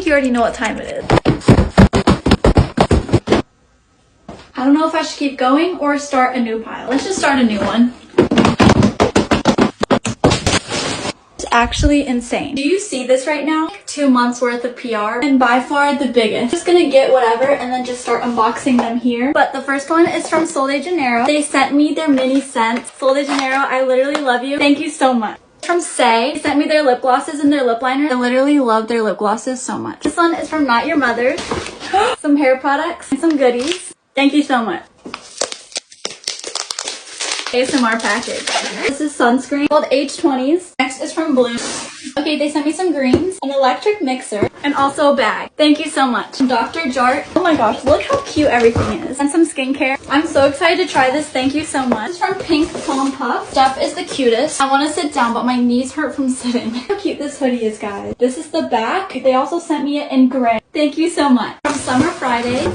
you already know what time it is. I don't know if I should keep going or start a new pile. Let's just start a new one. It's actually insane. Do you see this right now? 2 months worth of PR and by far the biggest. Just gonna get whatever and then just start unboxing them here. But the first one is from Sol de Janeiro. They sent me their mini scents. Sol de Janeiro, I literally love you. Thank you so much. From Say, they sent me their lip glosses and their lip liner. I literally love their lip glosses so much. This one is from Not Your Mother. Some hair products and some goodies. Thank you so much. ASMR package. This is sunscreen called H20s. Next is from Bloom. Okay, they sent me some greens, an electric mixer, and also a bag. Thank you so much. Dr. Jart. Oh my gosh, look how cute everything is. And some skincare. I'm so excited to try this. Thank you so much. This is from Pink Plum Puff. Stuff is the cutest. I want to sit down, but my knees hurt from sitting. How cute this hoodie is, guys. This is the back. They also sent me it in gray. Thank you so much. From Summer Friday.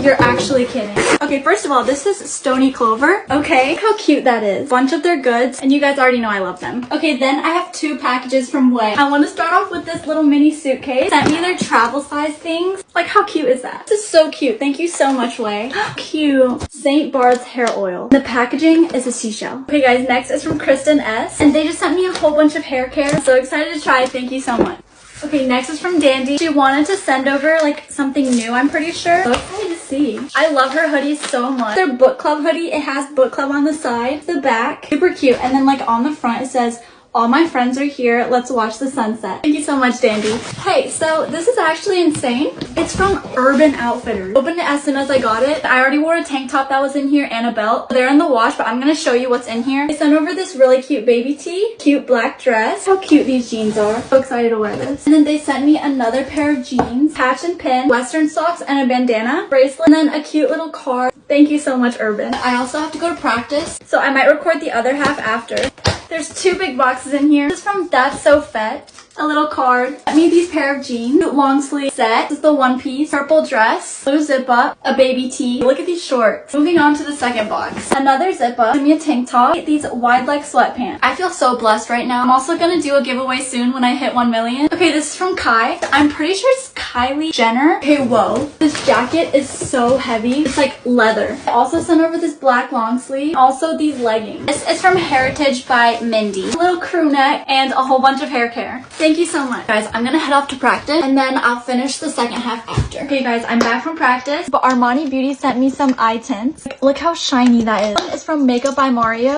You're actually kidding. Okay, first of all, this is Stony Clover. Okay, look how cute that is. Bunch of their goods, and you guys already know I love them. Okay, then I have 2 packages from Way. I want to start off with this little mini suitcase. Sent me their travel size things. Like, how cute is that? This is so cute. Thank you so much, Way. Cute. St. Bard's hair oil. The packaging is a seashell. Okay, guys, next is from Kristen S. And they just sent me a whole bunch of hair care. I'm so excited to try. Thank you so much. Okay, next is from Dandy. She wanted to send over like something new, I'm pretty sure. So excited to see. I love her hoodies so much. Their book club hoodie, it has book club on the side, the back, super cute. And then like on the front it says, all my friends are here, let's watch the sunset. Thank you so much, Dandy. Hey, so this is actually insane. It's from Urban Outfitters. Opened it as soon as I got it. I already wore a tank top that was in here and a belt. They're in the wash, but I'm gonna show you what's in here. They sent over this really cute baby tee, cute black dress. How cute these jeans are. So excited to wear this. And then they sent me another pair of jeans, patch and pin, western socks, and a bandana, bracelet, and then a cute little card. Thank you so much, Urban. I also have to go to practice, so I might record the other half after. There's 2 big boxes in here. This is from That's So Fet. A little card. Sent me these pair of jeans. Long sleeve set. This is the one piece. Purple dress. Blue zip up. A baby tee. Look at these shorts. Moving on to the second box. Another zip up. Sent me a tank top. These wide leg sweatpants. I feel so blessed right now. I'm also gonna do a giveaway soon when I hit 1 million. Okay, this is from Kai. I'm pretty sure it's Kylie Jenner. Okay, whoa. This jacket is so heavy. It's like leather. I also sent over this black long sleeve. Also these leggings. This is from Heritage by Mindy. A little crew neck and a whole bunch of hair care. Thank you so much. Guys, I'm gonna head off to practice and then I'll finish the second half after. Okay guys, I'm back from practice, but Armani Beauty sent me some eye tints. Look how shiny that is. One is from Makeup by Mario.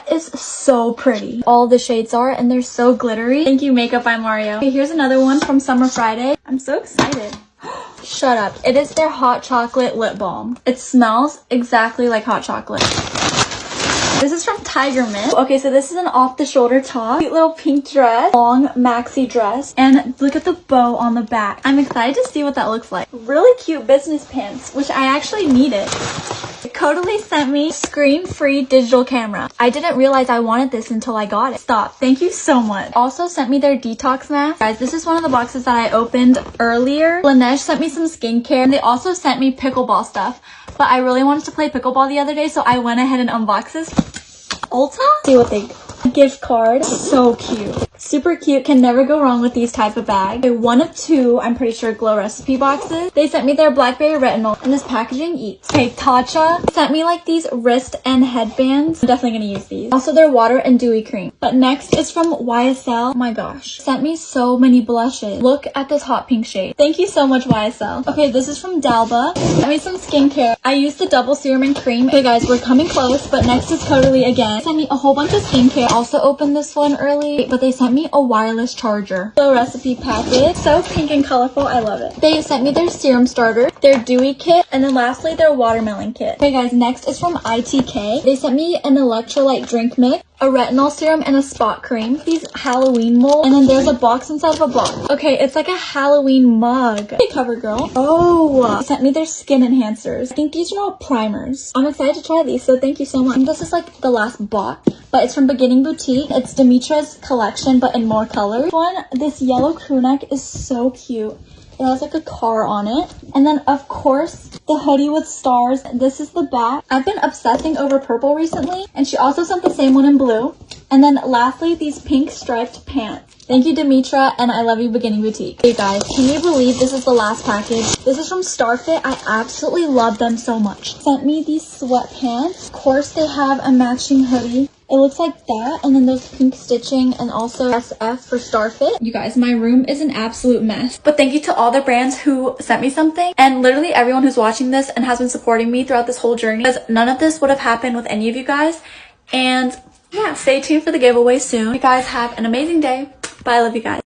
It's so pretty. All the shades are and they're so glittery. Thank you, Makeup by Mario. Okay, here's another one from Summer Friday. I'm so excited. Shut up. It is their hot chocolate lip balm. It smells exactly like hot chocolate. This is from Tiger Mint. Okay, so this is an off-the-shoulder top. Cute little pink dress. Long maxi dress. And look at the bow on the back. I'm excited to see what that looks like. Really cute business pants, which I actually needed. Codily sent me screen-free digital camera. I didn't realize I wanted this until I got it. Stop. Thank you so much. Also sent me their detox mask. Guys, this is one of the boxes that I opened earlier. Laneige sent me some skincare. And they also sent me pickleball stuff. But I really wanted to play pickleball the other day, so I went ahead and unboxed this. Ulta? See what they... Gift card. So cute. Super cute. Can never go wrong with these type of bags. Okay, 1 of 2, I'm pretty sure, Glow Recipe boxes. They sent me their Blackberry Retinol, and this packaging eats. Okay, Tatcha sent me like these wrist and headbands. I'm definitely gonna use these. Also their water and dewy cream. But next is from YSL. Oh my gosh. Sent me so many blushes. Look at this hot pink shade. Thank you so much, YSL. Okay, this is from Dalba. Sent me some skincare. I used the double serum and cream. Okay guys, we're coming close, but next is Totally again. Sent me a whole bunch of skincare. Also opened this one early, but they sent me a wireless charger. Glow Recipe package. So pink and colorful. I love it. They sent me their serum starter, their dewy kit, and then lastly their watermelon kit. Okay guys, next is from ITK. They sent me an electrolyte drink mix, a retinol serum, and a spot cream. These Halloween molds, and then there's a box inside of a box. Okay, it's like a Halloween mug. Hey, CoverGirl. Oh, they sent me their skin enhancers. I think these are all primers. I'm excited to try these, so thank you so much. This is like the last box, but it's from Beginning Boutique. It's Demetra's collection, but in more colors. This yellow crew neck is so cute. It has like a car on it. And then of course, the hoodie with stars. This is the back. I've been obsessing over purple recently. And she also sent the same one in blue. And then lastly, these pink striped pants. Thank you, Demetra, and I love you, Beginning Boutique. Hey guys, can you believe this is the last package? This is from Starfit. I absolutely love them so much. Sent me these sweatpants. Of course, they have a matching hoodie. It looks like that, and then those pink stitching, and also SF for Starfit. You guys, my room is an absolute mess. But thank you to all the brands who sent me something, and literally everyone who's watching this and has been supporting me throughout this whole journey, because none of this would have happened with any of you guys. And yeah, stay tuned for the giveaway soon. You guys have an amazing day. Bye, I love you guys.